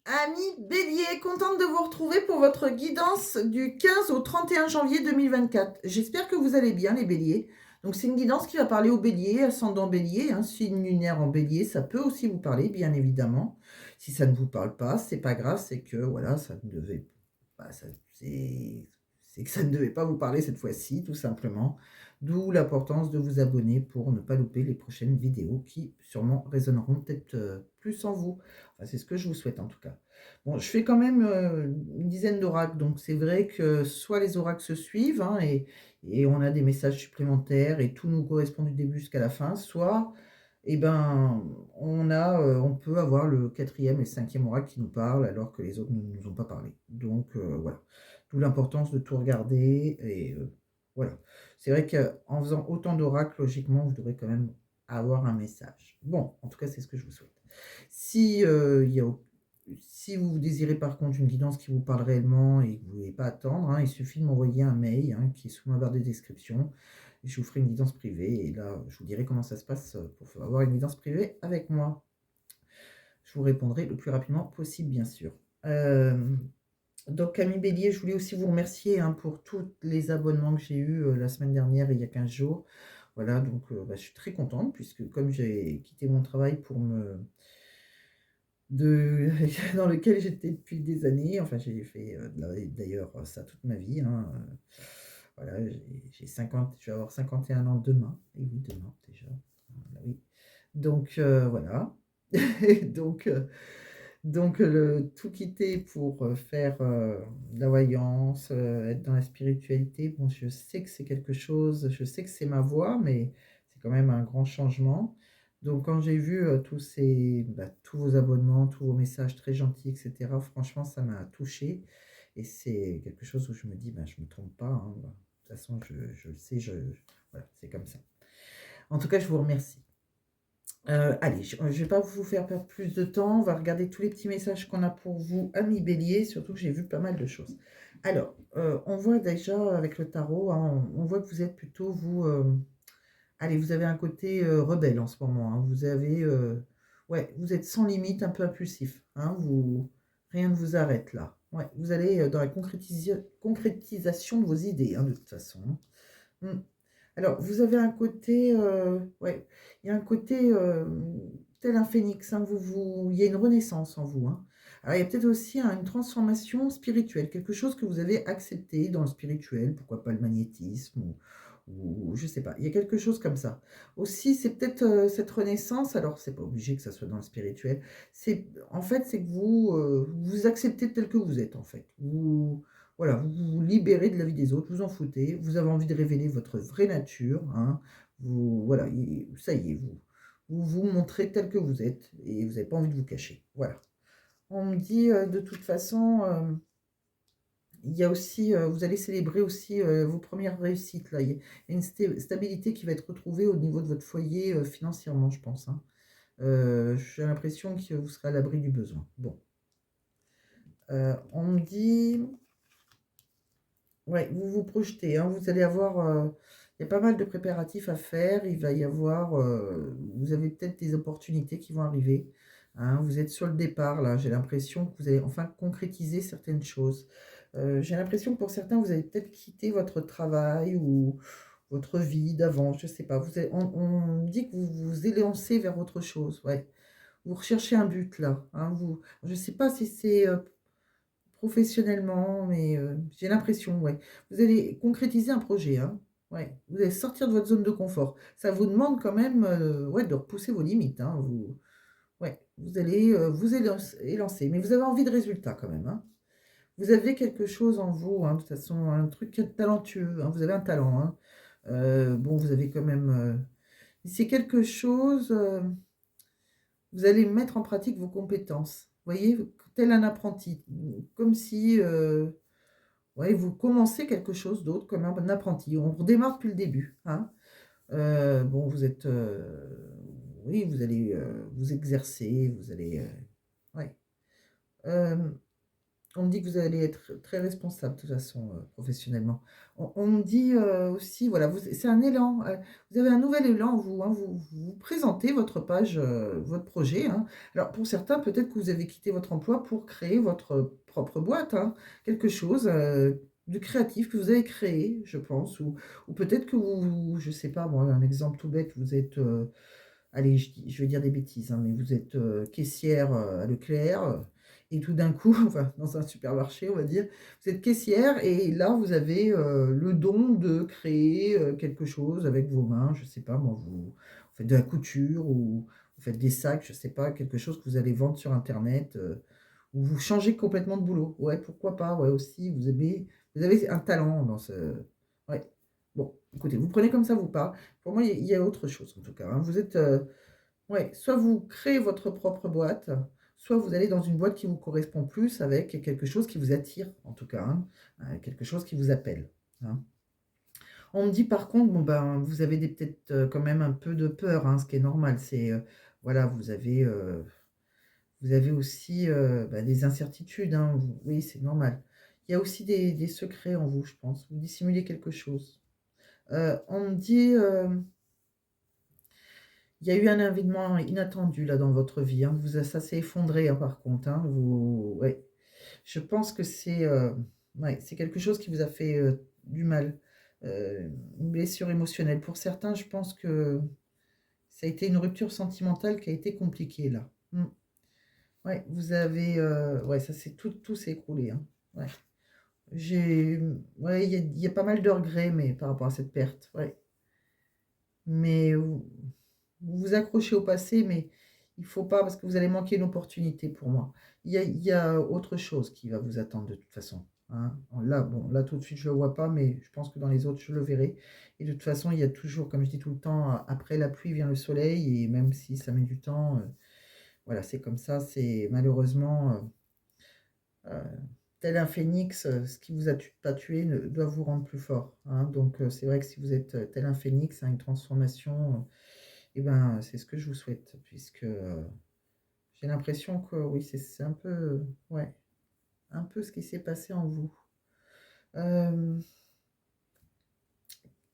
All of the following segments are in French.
Amis Bélier, contente de vous retrouver pour votre guidance du 15 au 31 janvier 2024. J'espère que vous allez bien, les Béliers. Donc, c'est une guidance qui va parler aux Béliers, ascendant Bélier, signe lunaire en Bélier. Ça peut aussi vous parler, bien évidemment. Si ça ne vous parle pas, c'est pas grave, c'est que voilà, ça ne devait pas, c'est que ça ne devait pas vous parler cette fois-ci, tout simplement. D'où l'importance de vous abonner pour ne pas louper les prochaines vidéos qui sûrement résonneront peut-être plus en vous. Enfin, c'est ce que je vous souhaite en tout cas. Bon, je fais quand même une dizaine d'oracles, donc c'est vrai que soit les oracles se suivent et on a des messages supplémentaires et tout nous correspond du début jusqu'à la fin, soit eh ben, on peut avoir le quatrième et le cinquième oracle qui nous parlent alors que les autres ne nous ont pas parlé. Donc voilà, d'où l'importance de tout regarder et voilà. C'est vrai qu'en faisant autant d'oracles, logiquement, vous devrez quand même avoir un message. Bon, en tout cas, c'est ce que je vous souhaite. Si, il y a si vous désirez par contre une guidance qui vous parle réellement et que vous ne voulez pas attendre, il suffit de m'envoyer un mail qui est sous ma barre de description. Et je vous ferai une guidance privée. Et là, je vous dirai comment ça se passe pour avoir une guidance privée avec moi. Je vous répondrai le plus rapidement possible, bien sûr. Donc, Camille Bélier, je voulais aussi vous remercier pour tous les abonnements que j'ai eus la semaine dernière et il y a 15 jours. Voilà, donc je suis très contente puisque comme j'ai quitté mon travail pour me de dans lequel j'étais depuis des années. Enfin, j'ai fait, d'ailleurs, ça toute ma vie, voilà, j'ai 50 je vais avoir 51 ans demain. Et oui, demain déjà. Voilà, oui. Donc, voilà. Donc, tout quitter pour, faire, de la voyance, être dans la spiritualité, bon, je sais que c'est quelque chose, je sais que c'est ma voie, mais c'est quand même un grand changement. Donc quand j'ai vu, tous vos abonnements, tous vos messages très gentils et cetera, franchement, ça m'a touchée et c'est quelque chose où je me dis: «Ben, je me trompe pas, bah, de toute façon, je le sais, voilà, c'est comme ça». En tout cas, je vous remercie. Allez, je ne vais pas vous faire perdre plus de temps. On va regarder tous les petits messages qu'on a pour vous, amis Bélier, surtout que j'ai vu pas mal de choses. Alors, on voit déjà avec le tarot, on voit que vous êtes plutôt, vous, allez, vous avez un côté rebelle en ce moment. Vous avez, ouais, vous êtes sans limite, un peu impulsif. Rien ne vous arrête là. Ouais, vous allez dans la concrétisation de vos idées, de toute façon. Mmh. Alors, vous avez un côté, ouais, il y a un côté, tel un phénix, il y a une renaissance en vous. Alors, il y a peut-être aussi une transformation spirituelle, quelque chose que vous avez accepté dans le spirituel, pourquoi pas le magnétisme ou je sais pas, il y a quelque chose comme ça. Aussi, c'est peut-être, cette renaissance, alors c'est pas obligé que ça soit dans le spirituel, en fait, c'est que vous, vous acceptez tel que vous êtes, en fait. Voilà, vous vous libérez de la vie des autres, vous en foutez, vous avez envie de révéler votre vraie nature, vous voilà, ça y est, vous vous montrez tel que vous êtes et vous n'avez pas envie de vous cacher. Voilà. On me dit, de toute façon, il y a aussi, vous allez célébrer aussi, vos premières réussites là. Il y a une stabilité qui va être retrouvée au niveau de votre foyer, financièrement, je pense. J'ai l'impression que vous serez à l'abri du besoin. Bon, on me dit ouais, vous vous projetez, vous allez avoir, il y a pas mal de préparatifs à faire. Il va y avoir, vous avez peut-être des opportunités qui vont arriver, Vous êtes sur le départ là. J'ai l'impression que vous allez enfin concrétiser certaines choses. J'ai l'impression que pour certains, vous allez peut-être quitter votre travail ou votre vie d'avant, je sais pas. Vous allez on me dit que vous vous élancez vers autre chose, ouais. Vous recherchez un but là, je sais pas si c'est, professionnellement, mais j'ai l'impression, ouais. Vous allez concrétiser un projet, Ouais. Vous allez sortir de votre zone de confort. Ça vous demande quand même, ouais, de repousser vos limites, ouais, vous allez, vous élancer, mais vous avez envie de résultats quand même, Vous avez quelque chose en vous, de toute façon, un truc talentueux, vous avez un talent, bon, vous avez quand même, c'est quelque chose, vous allez mettre en pratique vos compétences. Vous voyez? Tel un apprenti, comme si, ouais, vous commencez quelque chose d'autre comme un apprenti. On redémarre depuis le début, bon, vous êtes, oui, vous allez, vous exercer, vous allez, ouais. Hem, On me dit que vous allez être très responsable de toute façon, professionnellement. On me dit, aussi, voilà, vous c'est un élan, vous avez un nouvel élan en vous, hein. Vous présentez votre page, votre projet, hein. Alors pour certains, peut-être que vous avez quitté votre emploi pour créer votre propre boîte, hein. Quelque chose, de créatif que vous avez créé, je pense, ou peut-être que je sais pas moi, un exemple tout bête, vous êtes, allez, je vais dire des bêtises, hein, mais vous êtes, caissière, à Leclerc, et tout d'un coup, enfin, dans un supermarché, on va dire, vous êtes caissière et là, vous avez, le don de créer, quelque chose avec vos mains. Je sais pas moi, vous faites de la couture ou vous faites des sacs, je sais pas, quelque chose que vous allez vendre sur internet, ou vous changez complètement de boulot. Ouais, pourquoi pas, ouais, aussi, vous avez un talent dans ce ouais. Bon, écoutez, vous prenez comme ça vous parle. Pour moi, il y a autre chose en tout cas, hein. Vous êtes, ouais, soit vous créez votre propre boîte, soit vous allez dans une boîte qui vous correspond plus avec quelque chose qui vous attire en tout cas, hein, quelque chose qui vous appelle, hein. On me dit par contre, bon ben, vous avez des peut-être, quand même un peu de peur, hein, ce qui est normal. C'est, voilà, vous avez aussi, bah, des incertitudes, hein, oui, c'est normal. Il y a aussi des secrets en vous, je pense. Vous dissimulez quelque chose. On me dit, il y a eu un événement inattendu là dans votre vie, hein. Ça s'est effondré, hein, par contre, hein. Ouais, je pense que ouais, c'est quelque chose qui vous a fait, du mal, une blessure émotionnelle. Pour certains, je pense que ça a été une rupture sentimentale qui a été compliquée là. Ouais, ouais, ça s'est tout s'est écroulé, hein. Ouais. Ouais, il y a pas mal de regrets, mais par rapport à cette perte, ouais. Mais vous vous accrochez au passé, mais il faut pas parce que vous allez manquer une opportunité pour moi. Il y a autre chose qui va vous attendre de toute façon, hein. Là, bon, là tout de suite je le vois pas, mais je pense que dans les autres je le verrai. Et de toute façon, il y a toujours, comme je dis tout le temps, après la pluie vient le soleil, et même si ça met du temps, voilà, c'est comme ça. C'est malheureusement, tel un phénix, ce qui vous a pas tué doit vous rendre plus fort, hein. Donc c'est vrai que si vous êtes, tel un phénix, à une transformation, et ben, c'est ce que je vous souhaite, puisque, j'ai l'impression que oui, c'est un peu, ouais, un peu ce qui s'est passé en vous. Hem,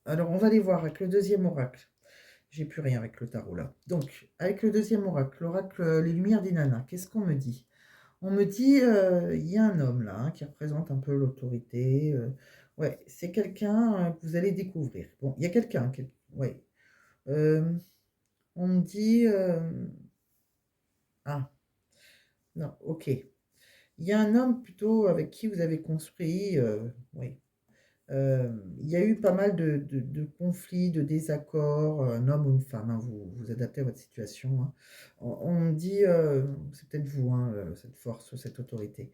alors on va aller voir avec le deuxième oracle. J'ai plus rien avec le tarot là. Donc avec le deuxième oracle, l'oracle, les lumières des nanas, qu'est-ce qu'on me dit? On me dit, il y a un homme là, hein, qui représente un peu l'autorité, ouais, c'est quelqu'un, que vous allez découvrir. Bon, il y a quelqu'un qui ouais, hem, on me dit, ah, non, OK. Il y a un homme plutôt avec qui vous avez construit, oui, il y a eu pas mal de conflits, de désaccords, un homme ou une femme, hein, vous adaptez à votre situation, hein. On me dit, c'est peut-être vous, hein, cette force, cette autorité.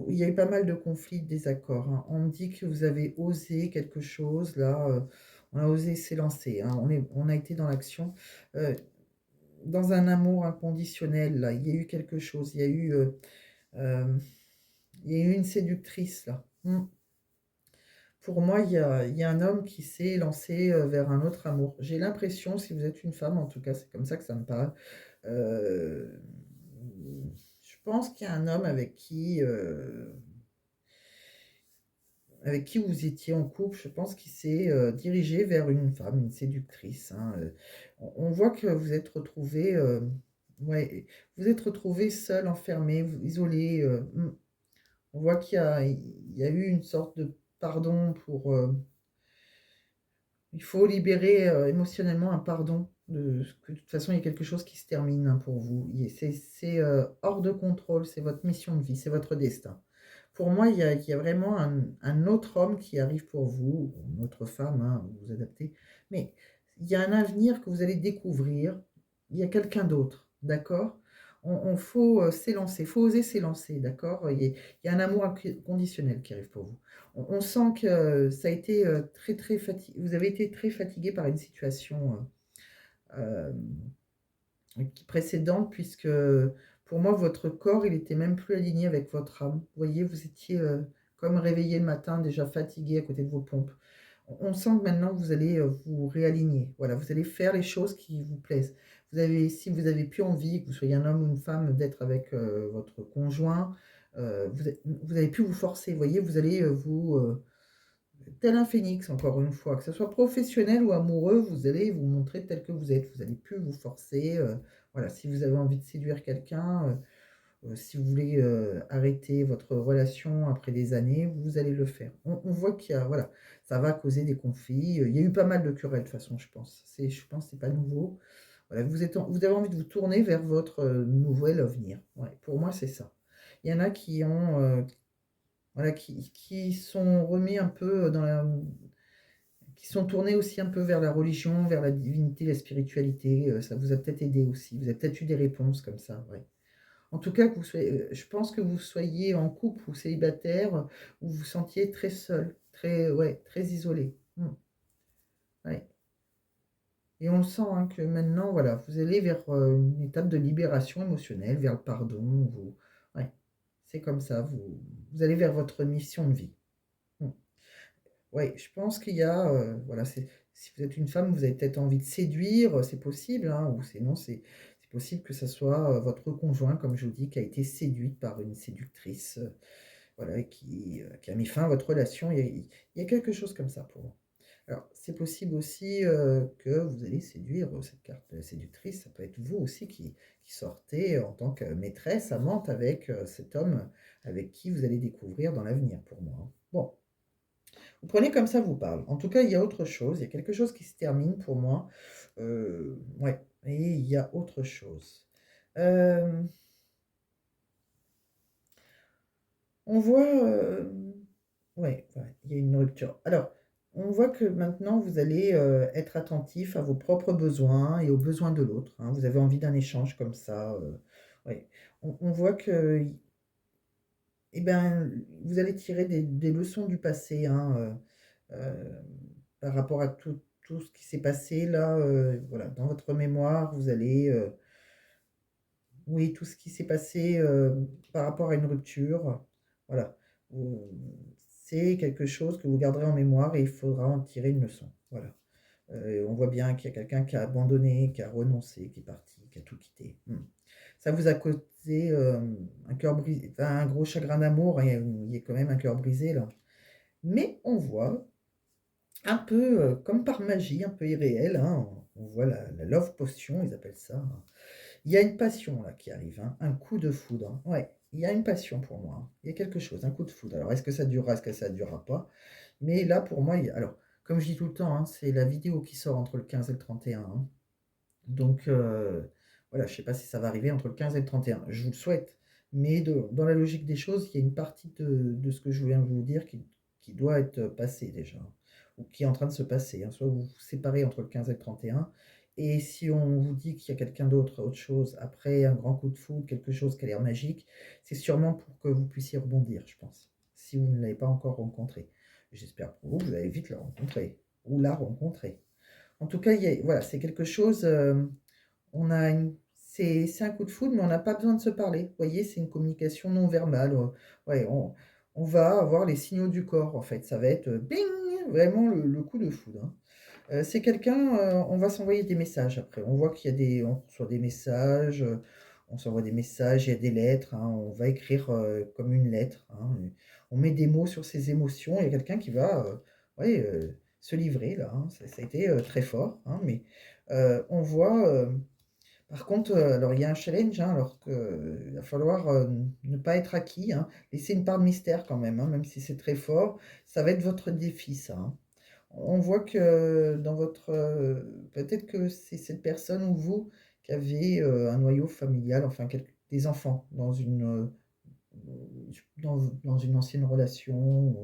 Il y a eu pas mal de conflits, de désaccords, hein. On me dit que vous avez osé quelque chose là, on a osé s'élancer, hein. On a été dans l'action, heu, dans un amour inconditionnel là. Il y a eu quelque chose, hem, il y a eu une séductrice là. Pour moi, il y a un homme qui s'est lancé, vers un autre amour. J'ai l'impression, si vous êtes une femme, en tout cas, c'est comme ça que ça me parle, heu, je pense qu'il y a un homme avec qui vous étiez en couple. Je pense qu'il s'est, dirigé vers une femme, une séductrice, hein, on voit que vous êtes retrouvés, ouais, vous êtes retrouvés seuls, enfermés, isolés, on voit qu'il y a eu une sorte de pardon pour, il faut libérer, émotionnellement un pardon de toute façon, il y a quelque chose qui se termine, hein, pour vous. C'est, hors de contrôle, c'est votre mission de vie, c'est votre destin. Pour moi, il y a vraiment un autre homme qui arrive pour vous, ou une autre femme, hein, vous vous adaptez, mais il y a un avenir que vous allez découvrir. Il y a quelqu'un d'autre, d'accord? On faut, s'élancer, faut oser s'élancer, d'accord? Il y a un amour inconditionnel qui arrive pour vous. On sent que ça a été, très, très vous avez été très fatigué par une situation, précédente, puisque, pour moi, votre corps, il était même plus aligné avec votre âme. Vous voyez, vous étiez, comme réveillé le matin, déjà fatigué à côté de vos pompes. On sent que maintenant vous allez, vous réaligner. Voilà, vous allez faire les choses qui vous plaisent. Si vous avez plus envie, que vous soyez un homme ou une femme, d'être avec, votre conjoint, vous allez plus vous forcer, vous voyez? Vous allez, tel un phénix, encore une fois, que ce soit professionnel ou amoureux, vous allez vous montrer tel que vous êtes. Vous allez plus vous forcer, voilà, si vous avez envie de séduire quelqu'un, si vous voulez, arrêter votre relation après des années, vous allez le faire. On voit qu'il y a voilà, ça va causer des conflits, il y a eu pas mal de querelles de toute façon, je pense que c'est pas nouveau. Voilà, vous avez envie de vous tourner vers votre, nouvel avenir. Ouais, pour moi, c'est ça. Il y en a qui ont, voilà, qui sont remis un peu dans la qui sont tournés aussi un peu vers la religion, vers la divinité, la spiritualité, ça vous a peut-être aidé aussi. Vous avez peut-être eu des réponses comme ça, ouais. En tout cas, que vous soyez, je pense que vous soyez en couple ou célibataire, vous vous sentiez très seul, très ouais, très isolé. Ouais, et on le sent, hein, que maintenant, voilà, vous allez vers, une étape de libération émotionnelle, vers le pardon, vous ouais, c'est comme ça, vous allez vers votre mission de vie. Mmh. Ouais, je pense qu'il y a, voilà, c'est si vous êtes une femme, vous avez peut-être envie de séduire, c'est possible, hein, ou sinon c'est possible que ça soit, votre conjoint, comme je vous dis, qui a été séduit par une séductrice, voilà, et qui a mis fin à votre relation. Il y a quelque chose comme ça pour moi. Alors, c'est possible aussi, que vous allez séduire, cette carte de la séductrice, ça peut être vous aussi qui sortez en tant que maîtresse, amante avec, cet homme avec qui vous allez découvrir dans l'avenir pour moi, hein. Bon. Vous prenez comme ça vous parle. En tout cas, il y a autre chose, il y a quelque chose qui se termine pour moi, ouais, et il y a autre chose. Hem, on voit, ouais, ouais, il y a une rupture. Alors, on voit que maintenant vous allez, être attentif à vos propres besoins et aux besoins de l'autre, hein. Vous avez envie d'un échange comme ça, ouais. On voit que, et ben, vous allez tirer des leçons du passé, hein, par rapport à tout ce qui s'est passé là, voilà, dans votre mémoire, vous allez, oui, tout ce qui s'est passé, par rapport à une rupture, voilà. Vous c'est quelque chose que vous garderez en mémoire et il faudra en tirer une leçon, voilà. On voit bien qu'il y a quelqu'un qui a abandonné, qui a renoncé, qui est parti, qui a tout quitté. Ça vous a causé, un cœur brisé, enfin un gros chagrin d'amour, et il y a quand même un cœur brisé là. Mais on voit un peu, comme par magie, un peu irréel, hein, on voit la love potion, ils appellent ça, hein. Il y a une passion là qui arrive, hein, un coup de foudre. Ouais, il y a une passion pour moi, hein. Il y a quelque chose, un coup de foudre. Alors est-ce que ça durera, est-ce que ça ne durera pas? Mais là pour moi, il y a alors, comme je dis tout le temps, hein, c'est la vidéo qui sort entre le 15 et le 31, hein. Donc voilà, je ne sais pas si ça va arriver entre le 15 et le 31. Je vous le souhaite, mais dans la logique des choses, il y a une partie de ce que je viens de vous dire qui doit être passée déjà, hein, ou qui est en train de se passer, hein. Soit vous vous séparez entre le 15 et le 31, et si on vous dit qu'il y a quelqu'un d'autre, autre chose, après un grand coup de foudre, quelque chose qui a l'air magique, c'est sûrement pour que vous puissiez rebondir, je pense, si vous ne l'avez pas encore rencontré. J'espère pour vous que vous allez vite le rencontrer ou la rencontrer. En tout cas, il y a voilà, c'est quelque chose, on a une c'est un coup de foudre, mais on n'a pas besoin de se parler. Vous voyez, c'est une communication non verbale, ouais, on va avoir les signaux du corps, en fait. Ça va être, bing! Vraiment le coup de foudre, hein. C'est quelqu'un, on va s'envoyer des messages après. On voit qu'il y a on reçoit des messages, on s'envoie des messages, il y a des lettres, hein. On va écrire, comme une lettre, hein, on met des mots sur ses émotions. Il y a quelqu'un qui va, ouais, se livrer là, hein. Ça a été, très fort, hein, mais on voit, par contre, alors il y a un challenge, hein, alors que il va falloir, ne pas être acquis, hein, laisser une part de mystère quand même, hein, même si c'est très fort. Ça va être votre défi ça, hein. On voit que dans votre, peut-être que c'est cette personne ou vous qui avez, un noyau familial, enfin des enfants dans une ancienne relation,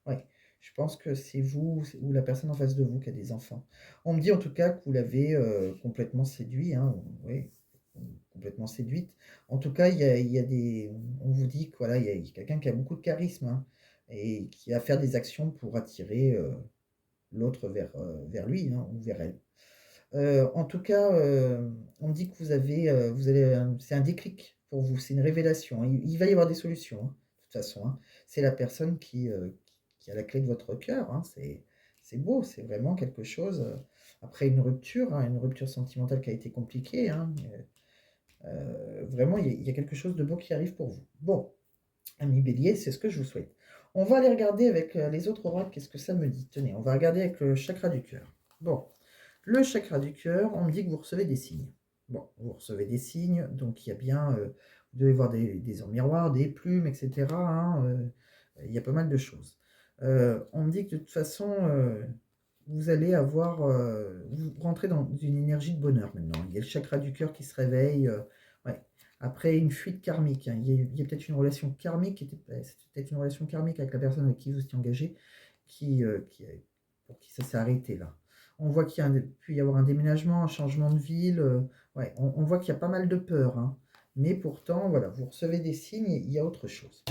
ouais, je pense que c'est vous ou la personne en face de vous qui a des enfants. On me dit en tout cas que vous l'avez, complètement séduit, hein, oui, complètement séduite. En tout cas, il y a des on vous dit que voilà, il y a quelqu'un qui a beaucoup de charisme, hein, et qui va faire des actions pour attirer, l'autre vers lui, hein, ou vers elle. En tout cas, on me dit que vous allez, c'est un déclic pour vous, c'est une révélation. Il va y avoir des solutions, hein, de toute façon, hein. C'est la personne qui a la clé de votre cœur, hein. C'est beau, c'est vraiment quelque chose, après une rupture sentimentale qui a été compliquée, hein, vraiment il y a quelque chose de beau qui arrive pour vous. Bon, Ami Bélier, c'est ce que je vous souhaite. On va aller regarder avec les autres oracles, qu'est-ce que ça me dit. Tenez, on va regarder avec le chakra du cœur. Bon, le chakra du cœur, on me dit que vous recevez des signes. Bon, vous recevez des signes, donc il y a bien, vous devez voir des miroirs, des plumes, etc. Hein, il y a pas mal de choses. On me dit que de toute façon, vous allez avoir, vous rentrez dans une énergie de bonheur maintenant. Il y a le chakra du cœur qui se réveille. Ouais. Après une fuite karmique, hein. Il y a peut-être une relation karmique, c'était peut-être une relation karmique avec la personne avec qui vous étiez engagé, pour qui ça s'est arrêté là. On voit qu'il y a pu y avoir un déménagement, un changement de ville. Ouais, on voit qu'il y a pas mal de peur, hein. Mais pourtant, voilà, vous recevez des signes, il y a autre chose.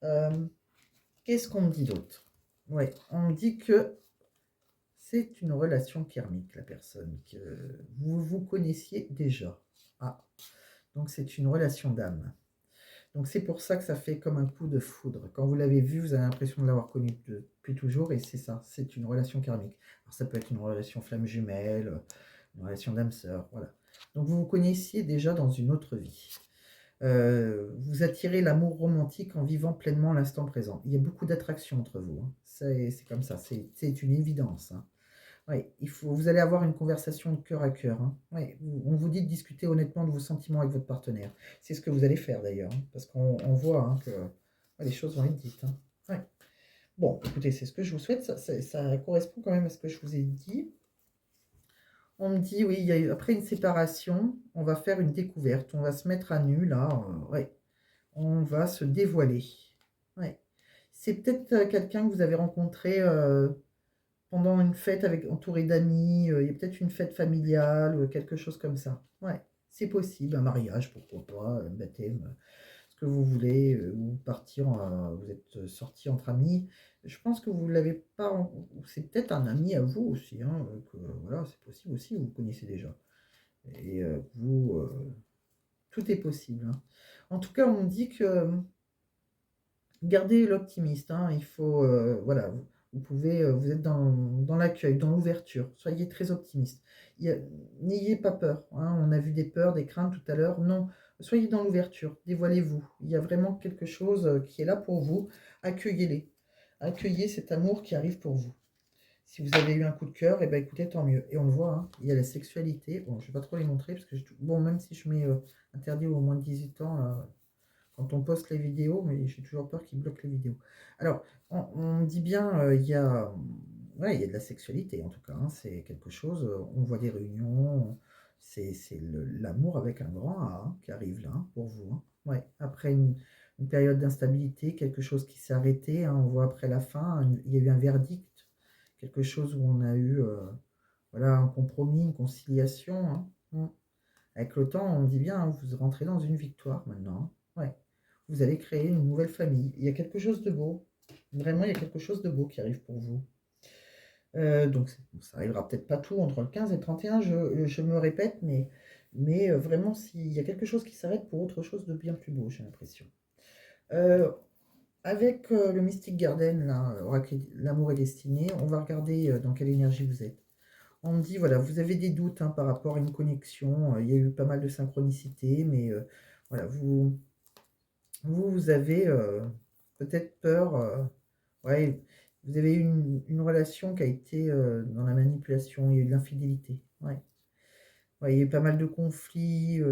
Euh, Qu'est-ce qu'on me dit d'autre? Ouais, on me dit que c'est une relation karmique, la personne, que vous vous connaissiez déjà. Ah, donc c'est une relation d'âme. Donc c'est pour ça que ça fait comme un coup de foudre. Quand vous l'avez vu, vous avez l'impression de l'avoir connu depuis toujours, et c'est ça, c'est une relation karmique. Alors ça peut être une relation flamme jumelle, une relation d'âme sœur, voilà. Donc vous vous connaissiez déjà dans une autre vie. Vous attirez l'amour romantique en vivant pleinement l'instant présent. Il y a beaucoup d'attraction entre vous, hein. C'est comme ça, c'est une évidence, hein. Ouais, vous allez avoir une conversation de cœur à cœur, hein. Ouais, on vous dit de discuter honnêtement de vos sentiments avec votre partenaire. C'est ce que vous allez faire d'ailleurs, hein, parce qu'on voit, hein, que ouais, les choses vont être dites, hein. Ouais. Bon, écoutez, c'est ce que je vous souhaite. Ça correspond quand même à ce que je vous ai dit. On me dit, oui, après une séparation, on va faire une découverte. On va se mettre à nu, là. Ouais. On va se dévoiler. Ouais. C'est peut-être quelqu'un que vous avez rencontré pendant une fête entouré d'amis, il y a peut-être une fête familiale, quelque chose comme ça. Ouais, c'est possible, un mariage, pourquoi pas, un baptême, ce que vous voulez, ou partir, vous êtes sortis entre amis. Je pense que vous l'avez pas, c'est peut-être un ami à vous aussi, hein, que voilà, c'est possible aussi, vous connaissez déjà. Et tout est possible, hein. En tout cas, on me dit que gardez l'optimiste, hein, il faut, voilà, vous pouvez, vous êtes dans l'accueil, dans l'ouverture, soyez très optimiste. N'ayez pas peur, hein, on a vu des peurs, des craintes tout à l'heure, non, soyez dans l'ouverture, dévoilez-vous. Il y a vraiment quelque chose qui est là pour vous, accueillez-les. Accueillez cet amour qui arrive pour vous. Si vous avez eu un coup de cœur, et ben écoutez, tant mieux. Et on le voit, hein, il y a la sexualité. Bon, je ne vais pas trop les montrer, parce que, bon, même si je mets interdit au moins de 18 ans, là, quand on poste les vidéos, mais j'ai toujours peur qu'ils bloquent les vidéos. Alors, on dit bien, ouais, il y a de la sexualité en tout cas, hein, c'est quelque chose, on voit des réunions, c'est l'amour avec un grand A, hein, qui arrive là, hein, pour vous, hein. Ouais, après une période d'instabilité, quelque chose qui s'est arrêté, hein, on voit après la fin, il y a eu un verdict, quelque chose où on a eu voilà, un compromis, une conciliation, hein. Avec le temps, on dit bien, hein, vous rentrez dans une victoire maintenant, hein. Ouais. Vous allez créer une nouvelle famille. Il y a quelque chose de beau. Vraiment, il y a quelque chose de beau qui arrive pour vous. Donc, ça arrivera peut-être pas tout entre le 15 et le 31, je me répète, mais vraiment, s'il y a quelque chose qui s'arrête pour autre chose de bien plus beau, j'ai l'impression. Euh, Avec le Mystic Garden, là, l'amour est destiné, on va regarder dans quelle énergie vous êtes. On me dit, voilà, vous avez des doutes, hein, par rapport à une connexion. Il y a eu pas mal de synchronicité, mais voilà, vous avez peut-être peur. Ouais, vous avez eu une relation qui a été dans la manipulation, il y a eu de l'infidélité. Ouais. Ouais, il y a eu pas mal de conflits.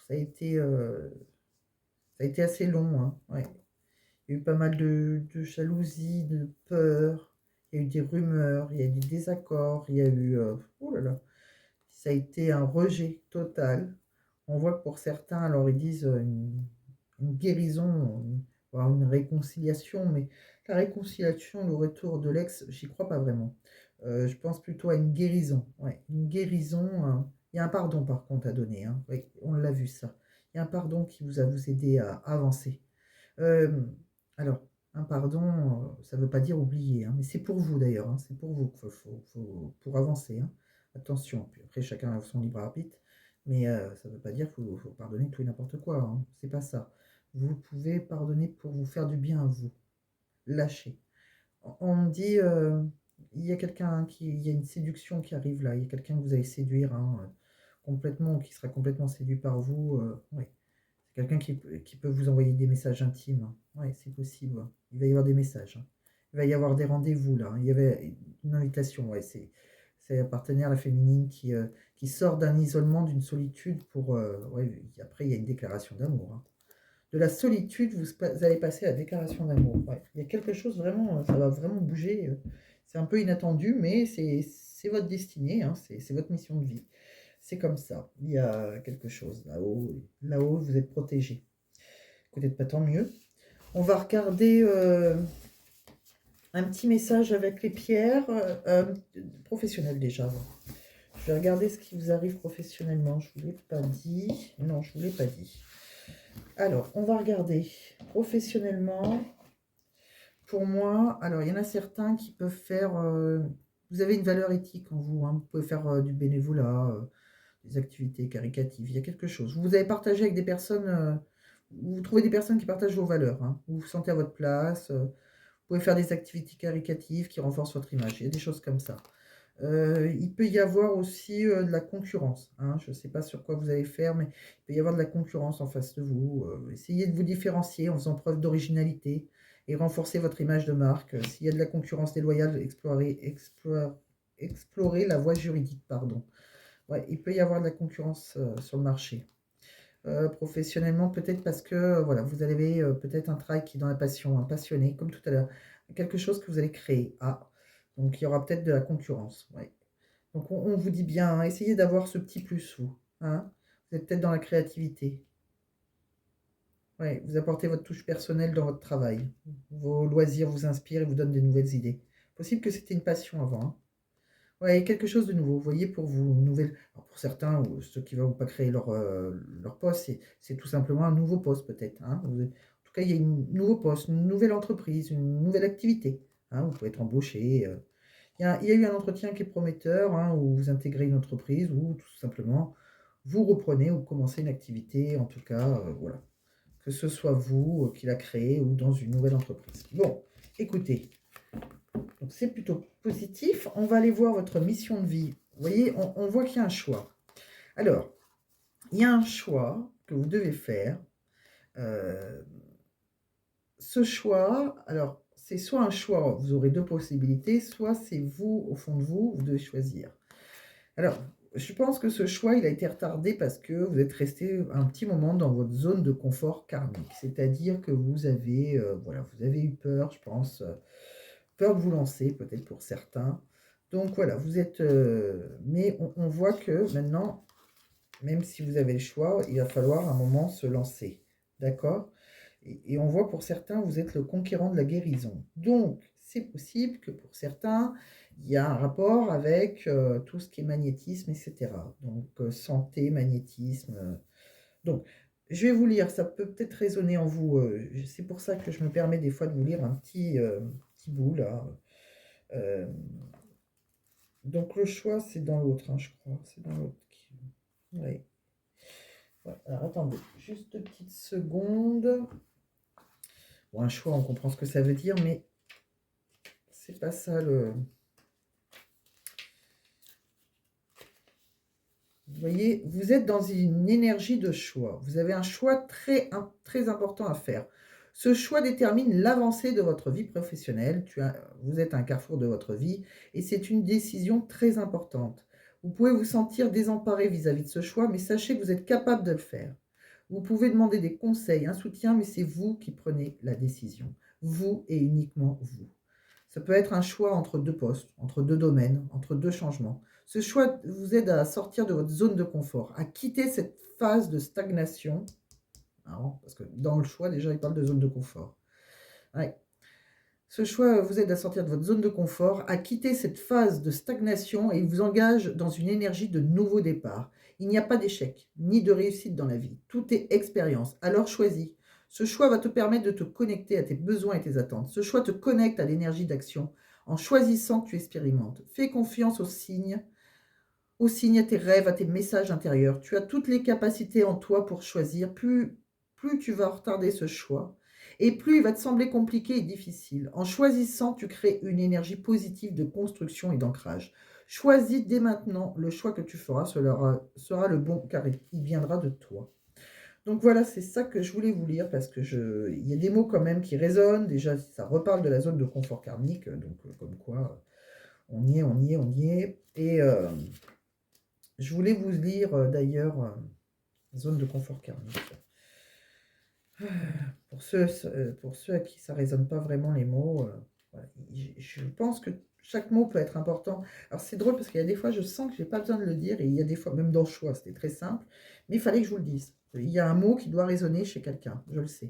Ça a été, euh, ça a été assez long, hein. Ouais. Il y a eu pas mal de jalousie, de peur. Il y a eu des rumeurs, il y a eu des désaccords, il y a eu. Oh là là. Ça a été un rejet total. On voit que pour certains, alors ils disent une guérison, voire une réconciliation, mais la réconciliation, le retour de l'ex, j'y crois pas vraiment. Je pense plutôt à une guérison. Ouais, une guérison. Il y a un pardon par contre à donner, hein. Oui, on l'a vu ça. Il y a un pardon qui vous aider à avancer. Euh, alors, un pardon, ça ne veut pas dire oublier, hein, mais c'est pour vous d'ailleurs, hein, c'est pour vous pour avancer, hein. Attention, puis après chacun a son libre arbitre, mais ça ne veut pas dire qu'il faut pardonner tout et n'importe quoi, hein, c'est pas ça. Vous pouvez pardonner pour vous faire du bien à vous. Lâchez. On me dit, il y a il y a une séduction qui arrive là, il y a quelqu'un que vous allez séduire, hein, complètement, qui sera complètement séduit par vous. Oui, Quelqu'un qui peut vous envoyer des messages intimes. Ouais, c'est possible. Ouais. Il va y avoir des messages. Hein. Il va y avoir des rendez-vous là. Hein. Il y avait une invitation. Ouais, c'est la partenaire, la féminine, qui sort d'un isolement, d'une solitude pour. Ouais, après, il y a une déclaration d'amour. Hein. De la solitude, vous allez passer à la déclaration d'amour. Ouais. Il y a quelque chose vraiment, ça va vraiment bouger. C'est un peu inattendu, mais c'est votre destinée, hein, c'est votre mission de vie. C'est comme ça. Il y a quelque chose là-haut. Là-haut, vous êtes protégé. Peut-être pas tant mieux. On va regarder un petit message avec les pierres professionnelles déjà. Je vais regarder ce qui vous arrive professionnellement. Je ne vous l'ai pas dit. Non, je ne vous l'ai pas dit. Alors, on va regarder professionnellement. Pour moi, alors il y en a certains qui peuvent faire. Vous avez une valeur éthique en vous. Hein, vous pouvez faire du bénévolat, des activités caricatives. Il y a quelque chose. Vous avez partagé avec des personnes. Vous trouvez des personnes qui partagent vos valeurs. Hein, vous vous sentez à votre place. Vous pouvez faire des activités caricatives qui renforcent votre image. Il y a des choses comme ça. Il peut y avoir aussi de la concurrence. Hein. Je ne sais pas sur quoi vous allez faire, mais il peut y avoir de la concurrence en face de vous. Essayez de vous différencier en faisant preuve d'originalité et renforcer votre image de marque. S'il y a de la concurrence déloyale, explorez la voie juridique. Pardon. Ouais, il peut y avoir de la concurrence sur le marché. Professionnellement, peut-être parce que voilà, vous avez peut-être un travail qui est dans la passion, un passionné, comme tout à l'heure, quelque chose que vous allez créer. Ah, donc il y aura peut-être de la concurrence. Ouais. Donc on vous dit bien, hein, essayez d'avoir ce petit plus, vous. Hein. Vous êtes peut-être dans la créativité. Ouais, vous apportez votre touche personnelle dans votre travail. Vos loisirs vous inspirent et vous donnent des nouvelles idées. Possible que c'était une passion avant. Hein. Ouais, quelque chose de nouveau. Vous voyez, pour vous, une nouvelle. Alors pour certains, ou ceux qui ne vont pas créer leur poste, c'est tout simplement un nouveau poste, peut-être. Hein. En tout cas, il y a un nouveau poste, une nouvelle entreprise, une nouvelle activité. Hein. Vous pouvez être embauché. Il y a eu un entretien qui est prometteur, hein, où vous intégrez une entreprise, ou tout simplement, vous reprenez ou commencez une activité, en tout cas, voilà. Que ce soit vous qui la créez ou dans une nouvelle entreprise. Bon, écoutez. Donc c'est plutôt positif. On va aller voir votre mission de vie. Vous voyez, on voit qu'il y a un choix. Alors, il y a un choix que vous devez faire. Ce choix, alors, c'est soit un choix, vous aurez deux possibilités, soit c'est vous, au fond de vous, vous devez choisir. Alors, je pense que ce choix, il a été retardé parce que vous êtes resté un petit moment dans votre zone de confort karmique. C'est-à-dire que vous avez, voilà, vous avez eu peur, je pense, peur de vous lancer, peut-être pour certains. Donc voilà, vous êtes... mais on voit que maintenant, même si vous avez le choix, il va falloir un moment se lancer. D'accord ? Et on voit pour certains, vous êtes le conquérant de la guérison. Donc, c'est possible que pour certains, il y a un rapport avec tout ce qui est magnétisme, etc. Donc, santé, magnétisme. Donc, je vais vous lire, ça peut peut-être résonner en vous. C'est pour ça que je me permets des fois de vous lire un petit bout, là. Euh, donc, le choix, c'est dans l'autre, hein, je crois. C'est dans l'autre. Oui. Ouais, alors, attendez, juste une petite seconde. Bon, un choix, on comprend ce que ça veut dire, mais c'est pas ça le... Vous voyez, vous êtes dans une énergie de choix. Vous avez un choix très important à faire. Ce choix détermine l'avancée de votre vie professionnelle. Vous êtes à un carrefour de votre vie et c'est une décision très importante. Vous pouvez vous sentir désemparé vis-à-vis de ce choix, mais sachez que vous êtes capable de le faire. Vous pouvez demander des conseils, un soutien, mais c'est vous qui prenez la décision. Vous et uniquement vous. Ça peut être un choix entre deux postes, entre deux domaines, entre deux changements. Ce choix vous aide à sortir de votre zone de confort, à quitter cette phase de stagnation. Marrant, parce que dans le choix, déjà, il parle de zone de confort. Ouais. Ce choix vous aide à sortir de votre zone de confort, à quitter cette phase de stagnation et il vous engage dans une énergie de nouveau départ. Il n'y a pas d'échec, ni de réussite dans la vie. Tout est expérience. Alors choisis. Ce choix va te permettre de te connecter à tes besoins et tes attentes. Ce choix te connecte à l'énergie d'action. En choisissant, tu expérimentes. Fais confiance aux signes, à tes rêves, à tes messages intérieurs. Tu as toutes les capacités en toi pour choisir. Plus tu vas retarder ce choix, et plus il va te sembler compliqué et difficile. En choisissant, tu crées une énergie positive de construction et d'ancrage. Choisis dès maintenant le choix que tu feras, cela sera le bon car il viendra de toi. Donc voilà, c'est ça que je voulais vous lire parce que il y a des mots quand même qui résonnent. Déjà, ça reparle de la zone de confort karmique, donc comme quoi on y est, on y est, on y est. Et je voulais vous lire d'ailleurs zone de confort karmique. Pour ceux à qui ça résonne pas vraiment les mots, voilà, je pense que chaque mot peut être important. Alors c'est drôle parce qu'il y a des fois, je sens que j'ai pas besoin de le dire, et il y a des fois, même dans le choix, c'était très simple, mais il fallait que je vous le dise. Il y a un mot qui doit résonner chez quelqu'un, je le sais.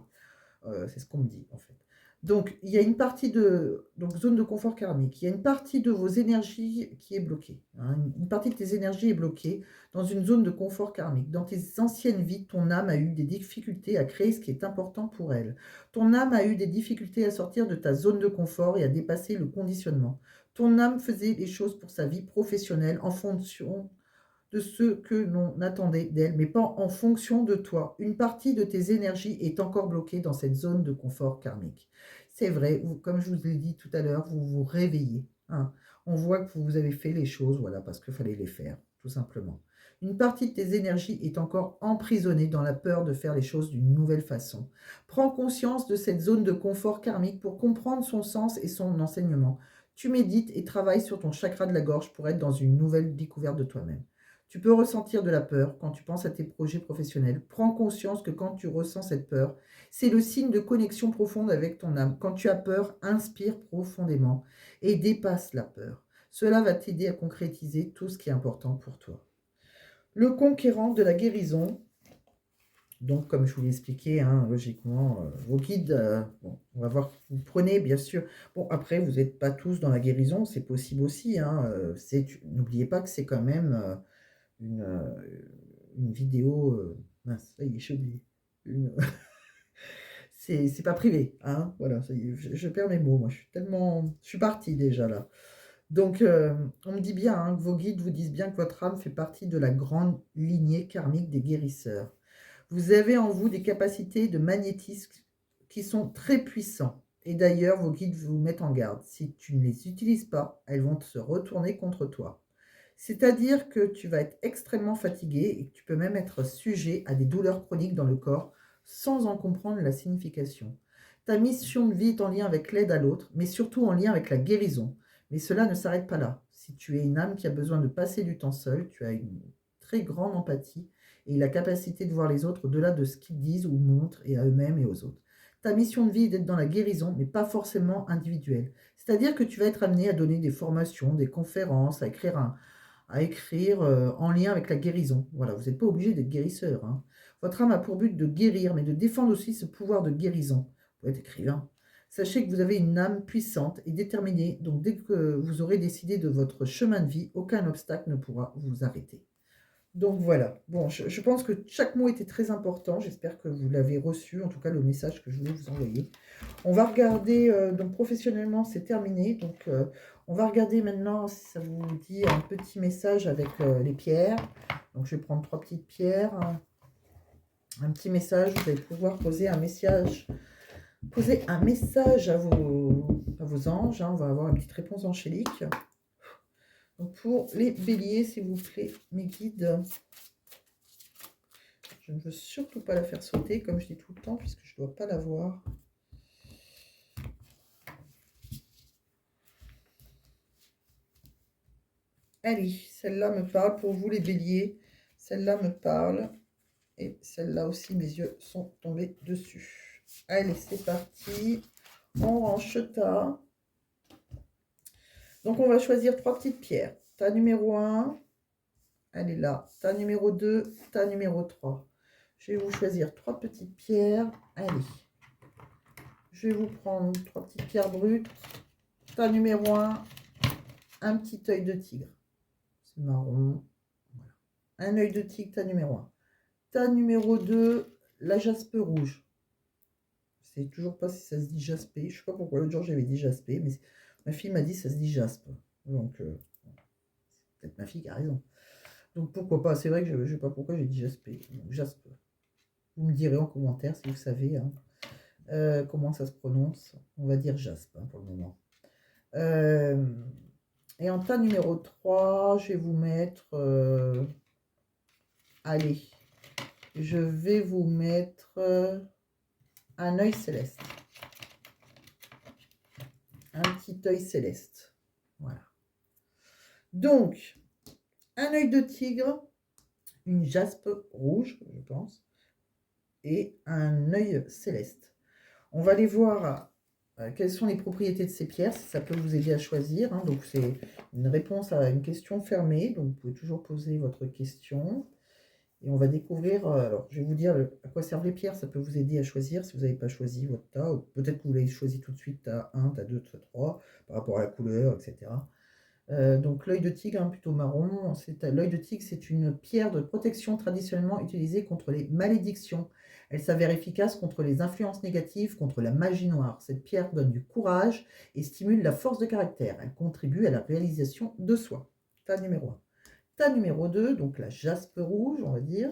C'est ce qu'on me dit, en fait. Donc, il y a une partie de... Donc, zone de confort karmique. Il y a une partie de vos énergies qui est bloquée, hein. Une partie de tes énergies est bloquée dans une zone de confort karmique. Dans tes anciennes vies, ton âme a eu des difficultés à créer ce qui est important pour elle. Ton âme a eu des difficultés à sortir de ta zone de confort et à dépasser le conditionnement. Ton âme faisait les choses pour sa vie professionnelle en fonction de ce que l'on attendait d'elle, mais pas en fonction de toi. Une partie de tes énergies est encore bloquée dans cette zone de confort karmique. C'est vrai, comme je vous l'ai dit tout à l'heure, vous vous réveillez, hein. On voit que vous avez fait les choses, voilà, parce qu'il fallait les faire, tout simplement. Une partie de tes énergies est encore emprisonnée dans la peur de faire les choses d'une nouvelle façon. Prends conscience de cette zone de confort karmique pour comprendre son sens et son enseignement. Tu médites et travailles sur ton chakra de la gorge pour être dans une nouvelle découverte de toi-même. Tu peux ressentir de la peur quand tu penses à tes projets professionnels. Prends conscience que quand tu ressens cette peur, c'est le signe de connexion profonde avec ton âme. Quand tu as peur, inspire profondément et dépasse la peur. Cela va t'aider à concrétiser tout ce qui est important pour toi. Le conquérant de la guérison. Donc, comme je vous l'ai expliqué, hein, logiquement, vos guides, bon, on va voir, vous prenez, bien sûr. Bon, après, vous n'êtes pas tous dans la guérison, c'est possible aussi, hein, n'oubliez pas que c'est quand même une vidéo, mince, ça y est, j'ai oublié. Une- c'est pas privé, hein, voilà, ça y est, je perds mes mots, moi, je suis partie déjà là. Donc, on me dit bien, hein, que vos guides vous disent bien que votre âme fait partie de la grande lignée karmique des guérisseurs. Vous avez en vous des capacités de magnétisme qui sont très puissants. Et d'ailleurs, vos guides vous mettent en garde. Si tu ne les utilises pas, elles vont se retourner contre toi. C'est-à-dire que tu vas être extrêmement fatigué et que tu peux même être sujet à des douleurs chroniques dans le corps sans en comprendre la signification. Ta mission de vie est en lien avec l'aide à l'autre, mais surtout en lien avec la guérison. Mais cela ne s'arrête pas là. Si tu es une âme qui a besoin de passer du temps seul, tu as une très grande empathie et la capacité de voir les autres au-delà de ce qu'ils disent ou montrent et à eux-mêmes et aux autres. Ta mission de vie est d'être dans la guérison, mais pas forcément individuelle. C'est-à-dire que tu vas être amené à donner des formations, des conférences, à écrire en lien avec la guérison. Voilà, vous n'êtes pas obligé d'être guérisseur, hein. Votre âme a pour but de guérir, mais de défendre aussi ce pouvoir de guérison. Vous pouvez être écrivain. Sachez que vous avez une âme puissante et déterminée, donc dès que vous aurez décidé de votre chemin de vie, aucun obstacle ne pourra vous arrêter. Donc voilà, bon, je pense que chaque mot était très important, j'espère que vous l'avez reçu, en tout cas le message que je voulais vous envoyer. On va regarder, donc professionnellement c'est terminé, donc on va regarder maintenant si ça vous dit un petit message avec les pierres. Donc je vais prendre 3 petites pierres, un petit message, vous allez pouvoir poser un message à vos anges, hein. On va avoir une petite réponse angélique. Donc pour les béliers, s'il vous plaît, mes guides, je ne veux surtout pas la faire sauter, comme je dis tout le temps, puisque je ne dois pas la voir. Allez, celle-là me parle pour vous les béliers. Celle-là me parle. Et celle-là aussi, mes yeux sont tombés dessus. Allez, c'est parti. On rancheta. Donc, on va choisir 3 petites pierres. Ta numéro 1, elle est là. Ta numéro 2, ta numéro 3. Je vais vous choisir 3 petites pierres. Allez. Je vais vous prendre 3 petites pierres brutes. Ta numéro 1 petit œil de tigre. C'est marron. Voilà. Un œil de tigre, ta numéro 1. Ta numéro 2, la jaspe rouge. Je ne sais toujours pas si ça se dit jaspé. Je ne sais pas pourquoi l'autre jour j'avais dit jaspé, mais ma fille m'a dit ça se dit jaspe. Donc, c'est peut-être ma fille qui a raison. Donc pourquoi pas. C'est vrai que je ne sais pas pourquoi j'ai dit jaspé. Donc, jaspe. Vous me direz en commentaire si vous savez, hein, comment ça se prononce. On va dire jaspe, hein, pour le moment. Et en tas numéro 3, je vais vous mettre... allez. je vais vous mettre un œil céleste. Un petit œil céleste. Voilà. Donc, un œil de tigre, une jaspe rouge, je pense, et un œil céleste. On va aller voir quelles sont les propriétés de ces pierres, si ça peut vous aider à choisir. Hein. Donc, c'est une réponse à une question fermée. Donc, vous pouvez toujours poser votre question. Et on va découvrir, alors je vais vous dire à quoi servent les pierres, ça peut vous aider à choisir si vous n'avez pas choisi votre tas, ou peut-être que vous l'avez choisi tout de suite, tas 1, tas 2, tas 3, par rapport à la couleur, etc. Donc l'œil de tigre, hein, plutôt marron, l'œil de tigre, c'est une pierre de protection traditionnellement utilisée contre les malédictions. Elle s'avère efficace contre les influences négatives, contre la magie noire. Cette pierre donne du courage et stimule la force de caractère. Elle contribue à la réalisation de soi. Tas numéro 1. Tas numéro 2, donc la jaspe rouge, on va dire.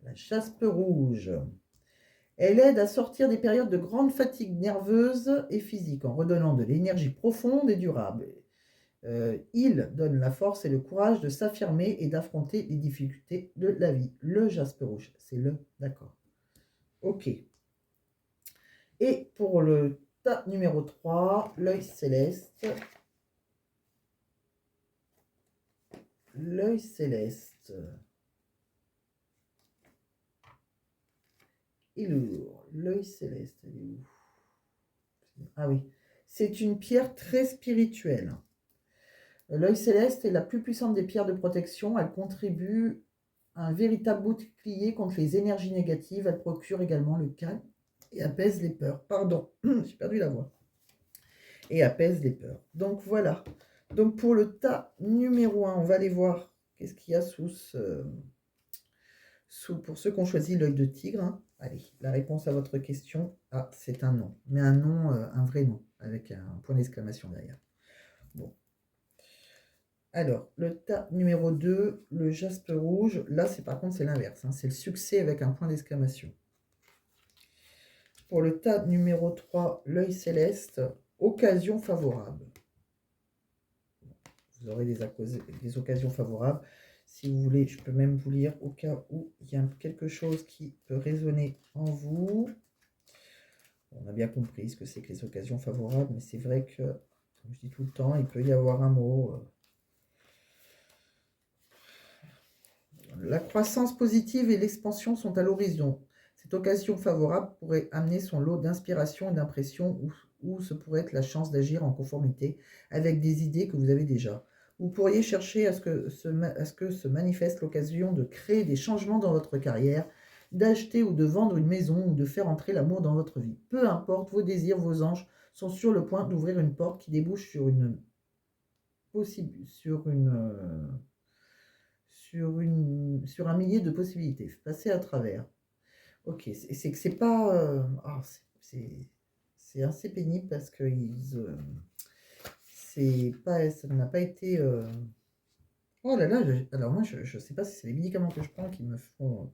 La jaspe rouge. Elle aide à sortir des périodes de grande fatigue nerveuse et physique en redonnant de l'énergie profonde et durable. Il donne la force et le courage de s'affirmer et d'affronter les difficultés de la vie. Le jaspe rouge, c'est le d'accord. Ok. Et pour le tas numéro 3, l'œil céleste. L'œil céleste. Il est où? L'œil céleste, elle est où? Ah oui. C'est une pierre très spirituelle. L'œil céleste est la plus puissante des pierres de protection. Elle contribue à un véritable bouclier contre les énergies négatives. Elle procure également le calme et apaise les peurs. Pardon, j'ai perdu la voix. Et apaise les peurs. Donc voilà. Donc pour le tas numéro 1, on va aller voir qu'est-ce qu'il y a pour ceux qui ont choisi l'œil de tigre. Hein. Allez, la réponse à votre question, c'est un non. Mais un non, un vrai non, avec un point d'exclamation derrière. Bon. Alors, le tas numéro 2, le jaspe rouge. Là, par contre, c'est l'inverse. Hein, c'est le succès avec un point d'exclamation. Pour le tas numéro 3, l'œil céleste, occasion favorable. Vous aurez des occasions favorables. Si vous voulez, je peux même vous lire au cas où il y a quelque chose qui peut résonner en vous. On a bien compris ce que c'est que les occasions favorables, mais c'est vrai que, comme je dis tout le temps, il peut y avoir un mot. La croissance positive et l'expansion sont à l'horizon. Cette occasion favorable pourrait amener son lot d'inspiration et d'impression ou ce pourrait être la chance d'agir en conformité avec des idées que vous avez déjà. Vous pourriez chercher à ce que se manifeste l'occasion de créer des changements dans votre carrière, d'acheter ou de vendre une maison ou de faire entrer l'amour dans votre vie. Peu importe, vos désirs, vos anges sont sur le point d'ouvrir une porte qui débouche sur sur un millier de possibilités. Passer à travers. Ok, c'est que c'est pas. C'est assez pénible parce que ça n'a pas été. Oh là là, alors moi je sais pas si c'est les médicaments que je prends qui me font.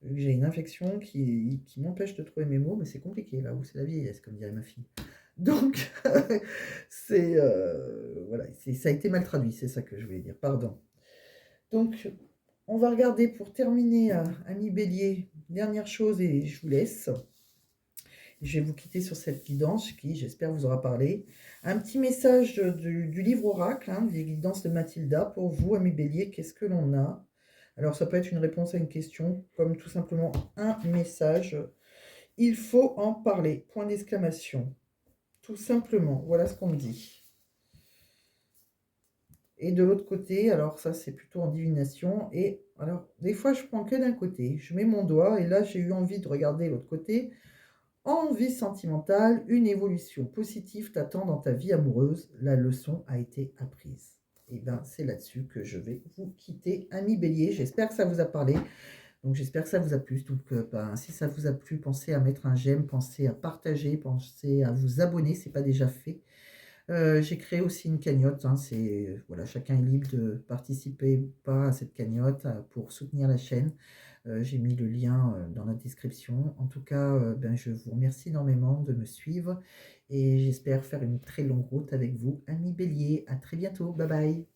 Vu que j'ai une infection qui m'empêche de trouver mes mots, mais c'est compliqué là où c'est la vieillesse, comme dirait ma fille. Donc, c'est. Voilà, ça a été mal traduit, c'est ça que je voulais dire, pardon. Donc, on va regarder pour terminer, ami Bélier, dernière chose et je vous laisse. Je vais vous quitter sur cette guidance qui, j'espère, vous aura parlé. Un petit message du livre Oracle, hein, des guidances de Mathilda. Pour vous, ami Bélier, qu'est-ce que l'on a? Alors, ça peut être une réponse à une question, comme tout simplement un message. Il faut en parler, point d'exclamation. Tout simplement, voilà ce qu'on me dit. Et de l'autre côté, alors ça c'est plutôt en divination. Et alors, des fois je prends que d'un côté. Je mets mon doigt et là j'ai eu envie de regarder l'autre côté. En vie sentimentale, une évolution positive t'attend dans ta vie amoureuse. La leçon a été apprise. Et bien c'est là-dessus que je vais vous quitter, ami Bélier. J'espère que ça vous a parlé. Donc j'espère que ça vous a plu. Donc si ça vous a plu, pensez à mettre un j'aime, pensez à partager, pensez à vous abonner si ce n'est pas déjà fait. J'ai créé aussi une cagnotte, hein, voilà, chacun est libre de participer ou pas à cette cagnotte pour soutenir la chaîne. J'ai mis le lien dans la description. En tout cas, je vous remercie énormément de me suivre et j'espère faire une très longue route avec vous, amis Bélier. À très bientôt, bye bye.